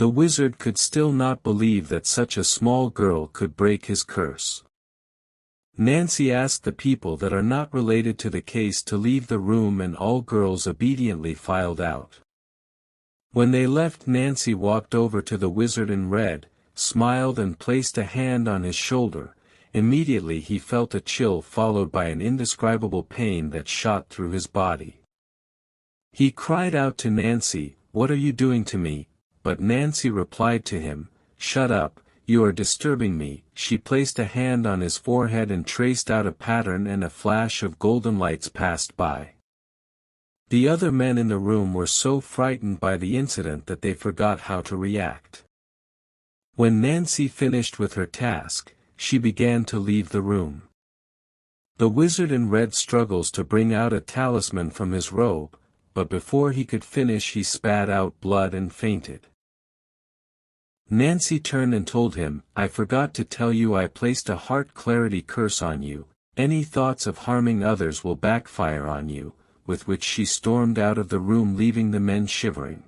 The wizard could still not believe that such a small girl could break his curse. Nancy asked the people that are not related to the case to leave the room, and all girls obediently filed out. When they left, Nancy walked over to the wizard in red, smiled and placed a hand on his shoulder. Immediately he felt a chill followed by an indescribable pain that shot through his body. He cried out to Nancy, "What are you doing to me?" But Nancy replied to him, "Shut up, you are disturbing me." She placed a hand on his forehead and traced out a pattern, and a flash of golden lights passed by. The other men in the room were so frightened by the incident that they forgot how to react. When Nancy finished with her task, she began to leave the room. The wizard in red struggles to bring out a talisman from his robe, but before he could finish he spat out blood and fainted. Nancy turned and told him, "I forgot to tell you, I placed a heart clarity curse on you. Any thoughts of harming others will backfire on you," with which she stormed out of the room, leaving the men shivering.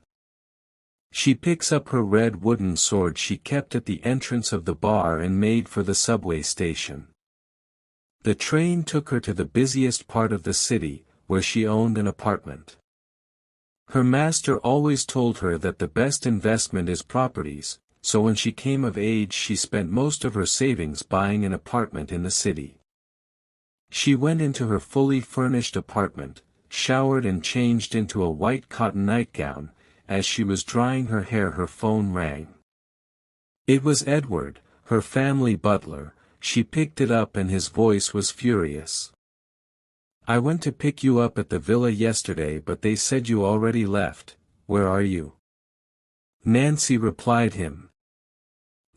She picks up her red wooden sword she kept at the entrance of the bar and made for the subway station. The train took her to the busiest part of the city, where she owned an apartment. Her master always told her that the best investment is properties, so when she came of age she spent most of her savings buying an apartment in the city. She went into her fully furnished apartment, showered and changed into a white cotton nightgown. As she was drying her hair, her phone rang. It was Edward, her family butler. She picked it up and his voice was furious. "I went to pick you up at the villa yesterday, but they said you already left. Where are you?" Nancy replied him.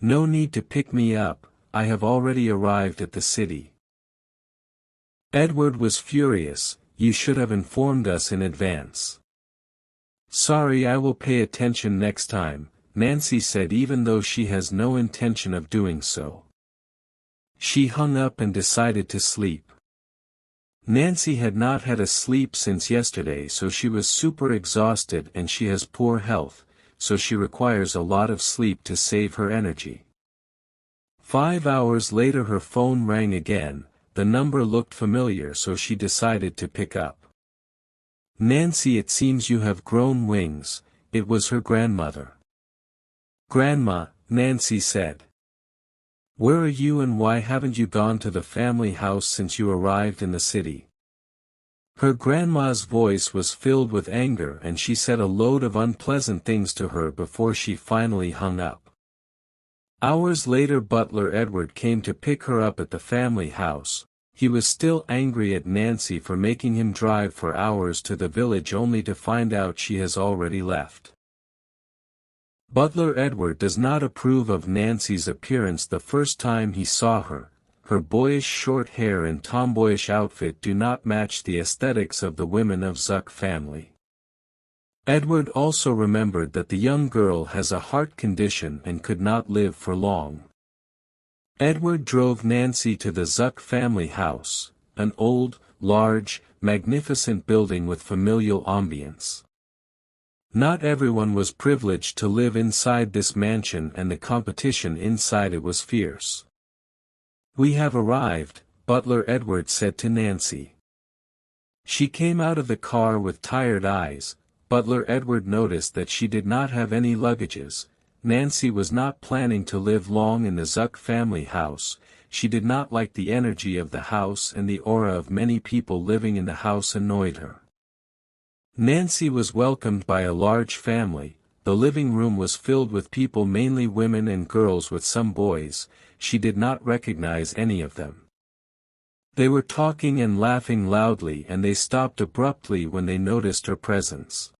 "No need to pick me up, I have already arrived at the city." Edward was furious. "You should have informed us in advance." "Sorry, I will pay attention next time," Nancy said, even though she has no intention of doing so. She hung up and decided to sleep. Nancy had not had a sleep since yesterday, so she was super exhausted, and she has poor health, so she requires a lot of sleep to save her energy. 5 hours later her phone rang again. The number looked familiar, so she decided to pick up. "Nancy, it seems you have grown wings." It was her grandmother. "Grandma," Nancy said. "Where are you, and why haven't you gone to the family house since you arrived in the city?" Her grandma's voice was filled with anger, and she said a load of unpleasant things to her before she finally hung up. Hours later butler Edward came to pick her up at the family house. He was still angry at Nancy for making him drive for hours to the village only to find out she has already left. Butler Edward does not approve of Nancy's appearance the first time he saw her. Her boyish short hair and tomboyish outfit do not match the aesthetics of the women of Zuck family. Edward also remembered that the young girl has a heart condition and could not live for long. Edward drove Nancy to the Zuck family house, an old, large, magnificent building with familial ambience. Not everyone was privileged to live inside this mansion, and the competition inside it was fierce. "We have arrived," Butler Edward said to Nancy. She came out of the car with tired eyes. Butler Edward noticed that she did not have any luggages. Nancy was not planning to live long in the Zuck family house. She did not like the energy of the house, and the aura of many people living in the house annoyed her. Nancy was welcomed by a large family. The living room was filled with people, mainly women and girls with some boys. She did not recognize any of them. They were talking and laughing loudly, and they stopped abruptly when they noticed her presence.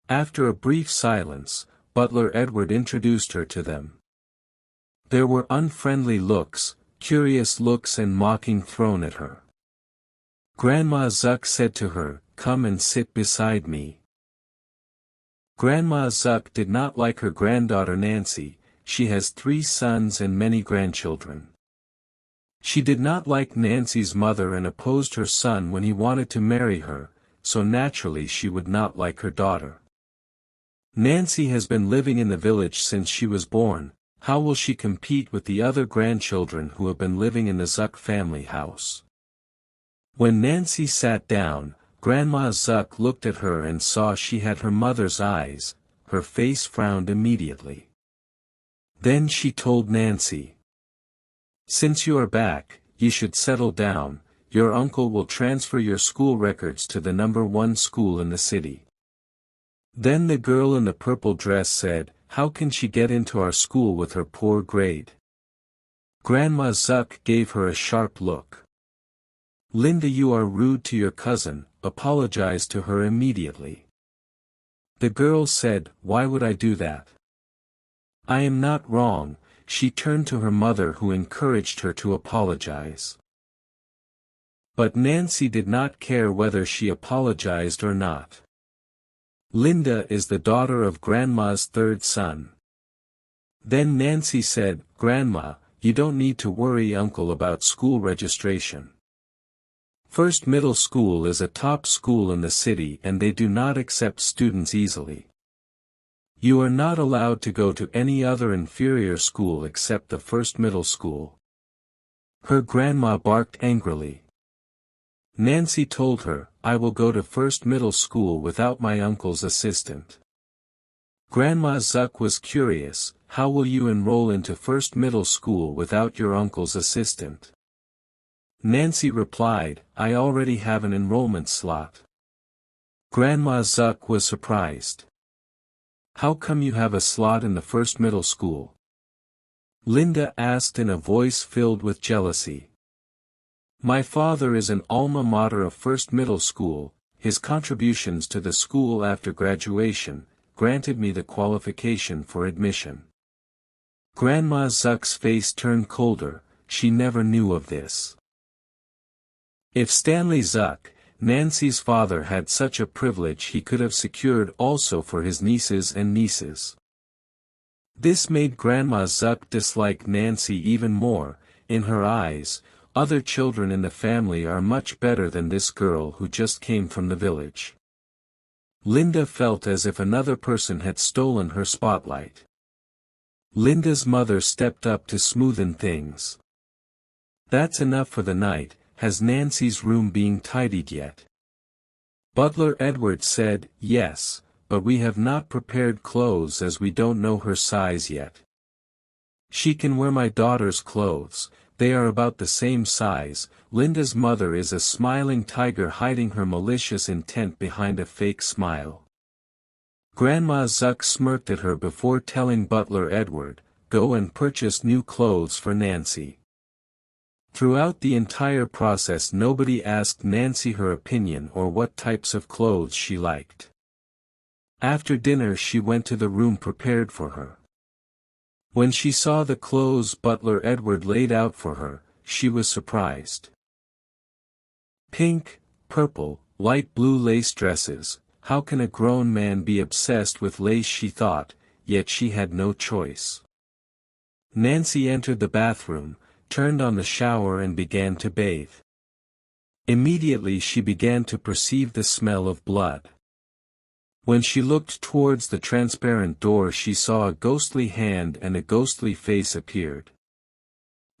After a brief silence, Butler Edward introduced her to them. There were unfriendly looks, curious looks and mocking thrown at her. Grandma Zuck said to her, "Come and sit beside me." Grandma Zuck did not like her granddaughter Nancy. She has 3 sons and many grandchildren. She did not like Nancy's mother and opposed her son when he wanted to marry her, so naturally she would not like her daughter. Nancy has been living in the village since she was born. How will she compete with the other grandchildren who have been living in the Zuck family house? When Nancy sat down, Grandma Zuck looked at her and saw she had her mother's eyes. Her face frowned immediately. Then she told Nancy, "Since you are back, you should settle down. Your uncle will transfer your school records to the #1 school in the city." Then the girl in the purple dress said, "How can she get into our school with her poor grade?" Grandma Zuck gave her a sharp look. "Linda, you are rude to your cousin, apologize to her immediately." The girl said, "Why would I do that? I am not wrong." She turned to her mother who encouraged her to apologize. But Nancy did not care whether she apologized or not. Linda is the daughter of Grandma's third son. Then Nancy said, "Grandma, you don't need to worry Uncle about school registration. First Middle School is a top school in the city and they do not accept students easily. You are not allowed to go to any other inferior school except the First Middle School." Her grandma barked angrily. Nancy told her, "I will go to First Middle School without my uncle's assistant." Grandma Zuck was curious, "How will you enroll into First Middle School without your uncle's assistant?" Nancy replied, "I already have an enrollment slot." Grandma Zuck was surprised. "How come you have a slot in the First Middle School?" Linda asked in a voice filled with jealousy. "My father is an alma mater of First Middle School. His contributions to the school after graduation granted me the qualification for admission." Grandma Zuck's face turned colder. She never knew of this. If Stanley Zuck, Nancy's father, had such a privilege, he could have secured also for his nieces and nieces. This made Grandma Zuck dislike Nancy even more. In her eyes, other children in the family are much better than this girl who just came from the village. Linda felt as if another person had stolen her spotlight. Linda's mother stepped up to smoothen things. "That's enough for the night. Has Nancy's room been tidied yet?" Butler Edward said, "Yes, but we have not prepared clothes as we don't know her size yet. She can wear my daughter's clothes, they are about the same size." Linda's mother is a smiling tiger hiding her malicious intent behind a fake smile. Grandma Zuck smirked at her before telling Butler Edward, "Go and purchase new clothes for Nancy." Throughout the entire process nobody asked Nancy her opinion or what types of clothes she liked. After dinner she went to the room prepared for her. When she saw the clothes Butler Edward laid out for her, she was surprised. Pink, purple, light blue lace dresses. How can a grown man be obsessed with lace, she thought, yet she had no choice. Nancy entered the bathroom, turned on the shower and began to bathe. Immediately she began to perceive the smell of blood. When she looked towards the transparent door she saw a ghostly hand and a ghostly face appeared.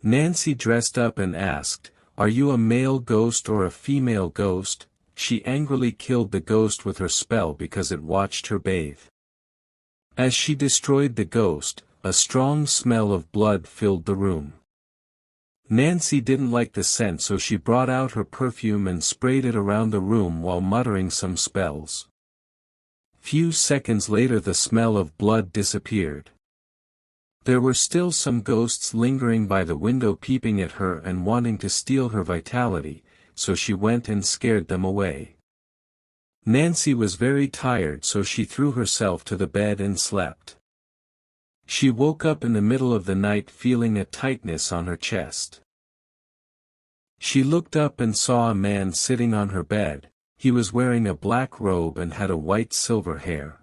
Nancy dressed up and asked, "Are you a male ghost or a female ghost?" She angrily killed the ghost with her spell because it watched her bathe. As she destroyed the ghost, a strong smell of blood filled the room. Nancy didn't like the scent, so she brought out her perfume and sprayed it around the room while muttering some spells. Few seconds later the smell of blood disappeared. There were still some ghosts lingering by the window peeping at her and wanting to steal her vitality, so she went and scared them away. Nancy was very tired, so she threw herself to the bed and slept. She woke up in the middle of the night feeling a tightness on her chest. She looked up and saw a man sitting on her bed. He was wearing a black robe and had a white silver hair.